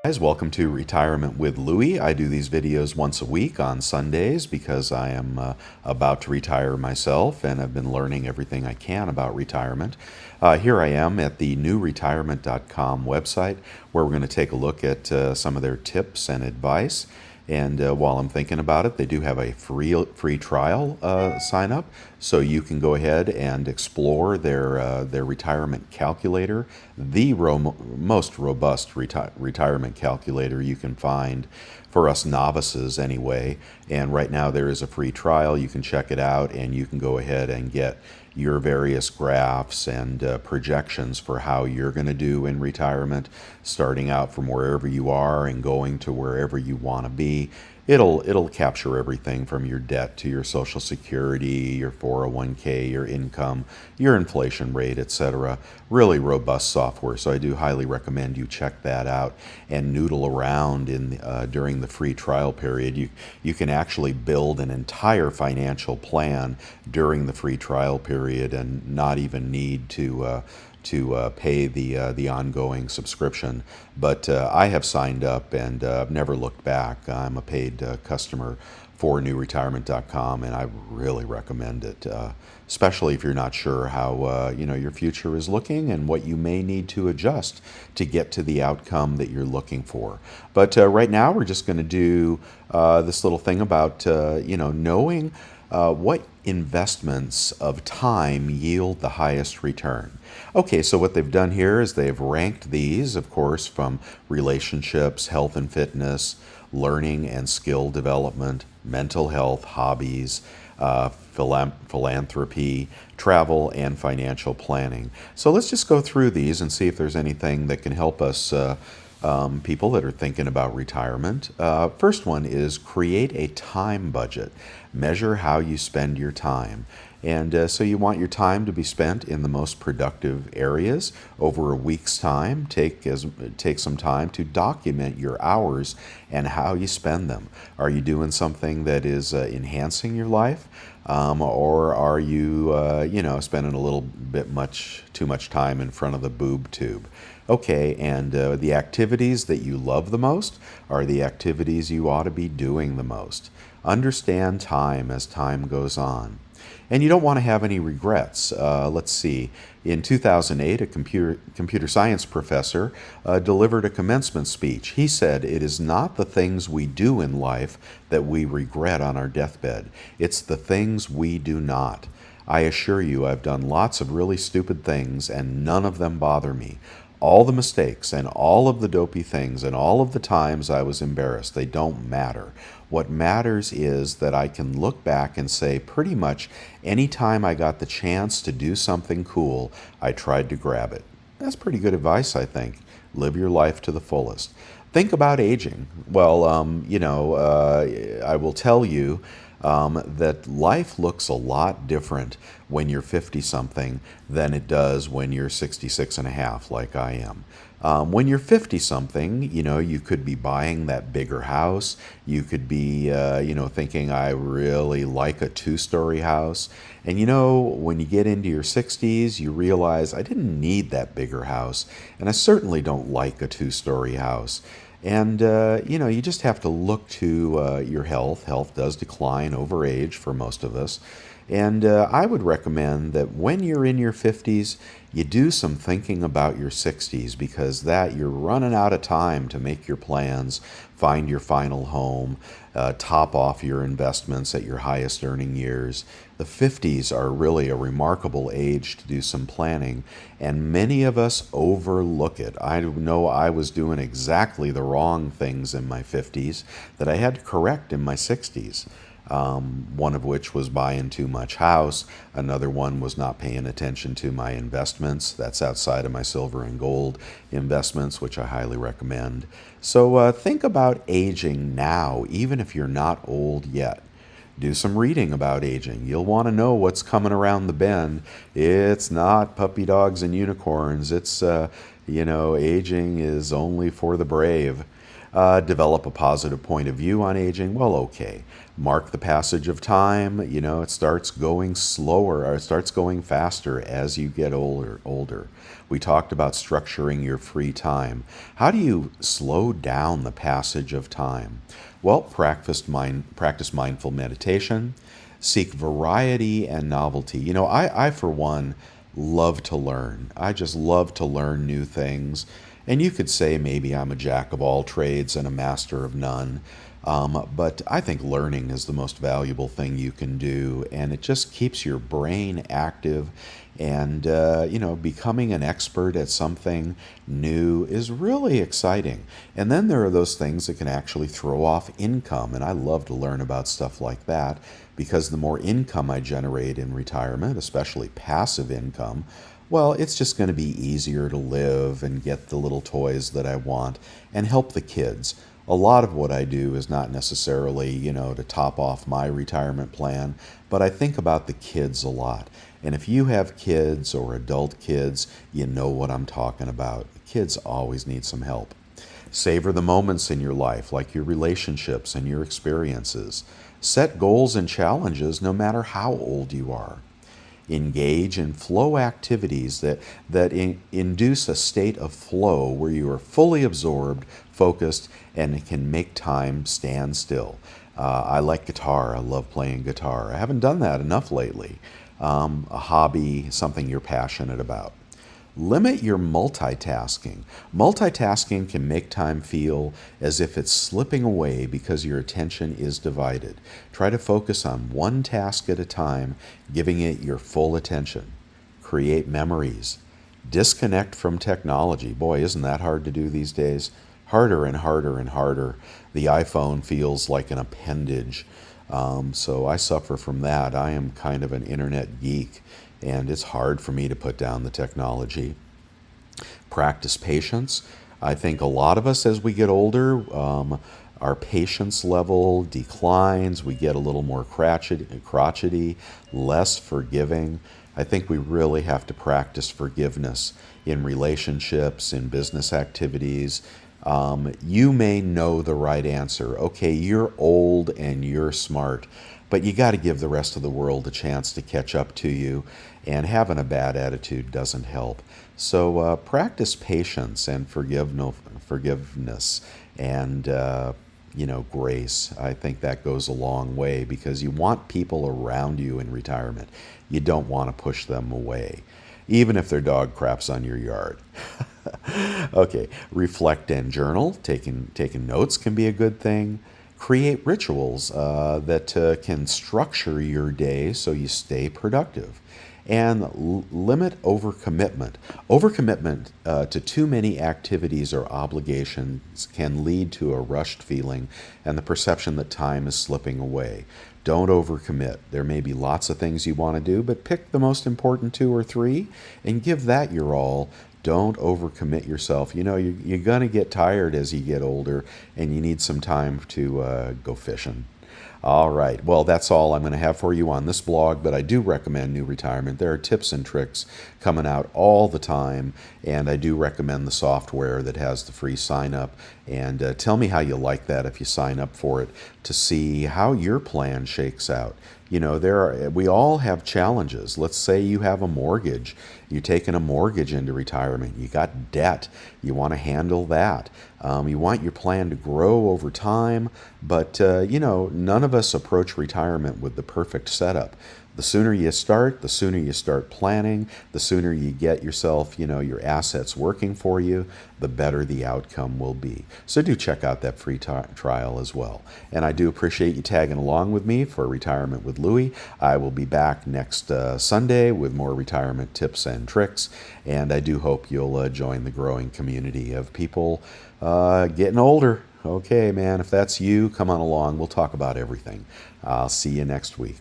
Guys, welcome to Retirement with Louie. I do these videos once a week on Sundays because I am about to retire myself and I've been learning everything I can about retirement. Here I am at the newretirement.com website where we're going to take a look at some of their tips and advice. And while I'm thinking about it, they do have a free trial sign up, so you can go ahead and explore their retirement calculator, the most robust retirement calculator you can find for us novices anyway. And right now there is a free trial. You can check it out, and you can go ahead and get your various graphs and projections for how you're going to do in retirement, starting out from wherever you are and going to wherever you want to be. It'll capture everything from your debt to your Social Security, your 401k, your income, your inflation rate, etc. Really robust software, so I do highly recommend you check that out and noodle around during the free trial period. You can actually build an entire financial plan during the free trial period and not even need to pay the ongoing subscription. But I have signed up and I've never looked back. I'm a paid customer for newretirement.com, and I really recommend it, especially if you're not sure how your future is looking and what you may need to adjust to get to the outcome that you're looking for. But right now, we're just going to do this little thing about knowing what investments of time yield the highest return. Okay, so what they've done here is they've ranked these, of course, from relationships, health and fitness, learning and skill development, mental health, hobbies, philanthropy, travel, and financial planning. So let's just go through these and see if there's anything that can help us, people that are thinking about retirement. First one is create a time budget. Measure how you spend your time. And so you want your time to be spent in the most productive areas over a week's time. Take some time to document your hours and how you spend them. Are you doing something that is enhancing your life? Or are you, spending a little bit too much time in front of the boob tube? Okay, and the activities that you love the most are the activities you ought to be doing the most. Understand time as time goes on. And you don't want to have any regrets. Let's see. In 2008, a computer science professor delivered a commencement speech. He said, "It is not the things we do in life that we regret on our deathbed. It's the things we do not. I assure you, I've done lots of really stupid things, and none of them bother me. All the mistakes and all of the dopey things and all of the times I was embarrassed, they don't matter. What matters is that I can look back and say pretty much any time I got the chance to do something cool, I tried to grab it." That's pretty good advice, I think. Live your life to the fullest. Think about aging. Well, I will tell you that life looks a lot different when you're 50-something than it does when you're 66 and a half, like I am. When you're 50-something, you could be buying that bigger house. You could be, thinking, I really like a two-story house. And, when you get into your 60s, you realize I didn't need that bigger house. And I certainly don't like a two-story house. And, you just have to look to your health. Health does decline over age for most of us. And I would recommend that when you're in your 50s, you do some thinking about your 60s, because you're running out of time to make your plans, find your final home, top off your investments at your highest earning years. The 50s are really a remarkable age to do some planning, and many of us overlook it. I know I was doing exactly the wrong things in my 50s that I had to correct in my 60s. One of which was buying too much house. Another one was not paying attention to my investments. That's outside of my silver and gold investments, which I highly recommend. So think about aging now, even if you're not old yet. Do some reading about aging. You'll want to know what's coming around the bend. It's not puppy dogs and unicorns. It's, aging is only for the brave. Develop a positive point of view on aging. Well, okay. Mark the passage of time. It starts going slower or it starts going faster as you get older. We talked about structuring your free time. How do you slow down the passage of time? Well, practice mindful meditation, seek variety and novelty. I for one, love to learn. I just love to learn new things. And you could say maybe I'm a jack of all trades and a master of none. But I think learning is the most valuable thing you can do, and it just keeps your brain active. And, becoming an expert at something new is really exciting. And then there are those things that can actually throw off income, and I love to learn about stuff like that because the more income I generate in retirement, especially passive income, well, it's just going to be easier to live and get the little toys that I want and help the kids. A lot of what I do is not necessarily, to top off my retirement plan, but I think about the kids a lot. And if you have kids or adult kids, you know what I'm talking about. Kids always need some help. Savor the moments in your life, like your relationships and your experiences. Set goals and challenges no matter how old you are. Engage in flow activities that induce a state of flow where you are fully absorbed, focused, and can make time stand still. I like guitar. I love playing guitar. I haven't done that enough lately. A hobby, something you're passionate about. Limit your multitasking. Multitasking can make time feel as if it's slipping away because your attention is divided. Try to focus on one task at a time, giving it your full attention. Create memories. Disconnect from technology. Boy, isn't that hard to do these days? Harder and harder and harder. The iPhone feels like an appendage. So I suffer from that. I am kind of an internet geek, and it's hard for me to put down the technology. Practice patience. I think a lot of us, as we get older, our patience level declines. We get a little more crotchety, less forgiving. I think we really have to practice forgiveness in relationships, in business activities. You may know the right answer. Okay, you're old and you're smart, but you got to give the rest of the world a chance to catch up to you, and having a bad attitude doesn't help. So practice patience and forgiveness and grace. I think that goes a long way because you want people around you in retirement. You don't want to push them away, even if their dog craps on your yard. Okay, reflect and journal. Taking notes can be a good thing. Create rituals that can structure your day so you stay productive. And limit overcommitment. Overcommitment to too many activities or obligations can lead to a rushed feeling and the perception that time is slipping away. Don't overcommit. There may be lots of things you want to do, but pick the most important two or three and give that your all. Don't overcommit yourself. You're going to get tired as you get older, and you need some time to go fishing. All right. Well, that's all I'm going to have for you on this blog, but I do recommend New Retirement. There are tips and tricks coming out all the time, and I do recommend the software that has the free sign up. And tell me how you like that if you sign up for it to see how your plan shakes out. We all have challenges. Let's say you have a mortgage. You're taking a mortgage into retirement. You got debt. You want to handle that. You want your plan to grow over time, but none of us approach retirement with the perfect setup. The sooner you start planning, the sooner you get yourself, your assets working for you, the better the outcome will be. So do check out that free trial as well. And I do appreciate you tagging along with me for Retirement with Louie. I will be back next Sunday with more retirement tips and tricks. And I do hope you'll join the growing community of people getting older. Okay, man, if that's you, come on along. We'll talk about everything. I'll see you next week.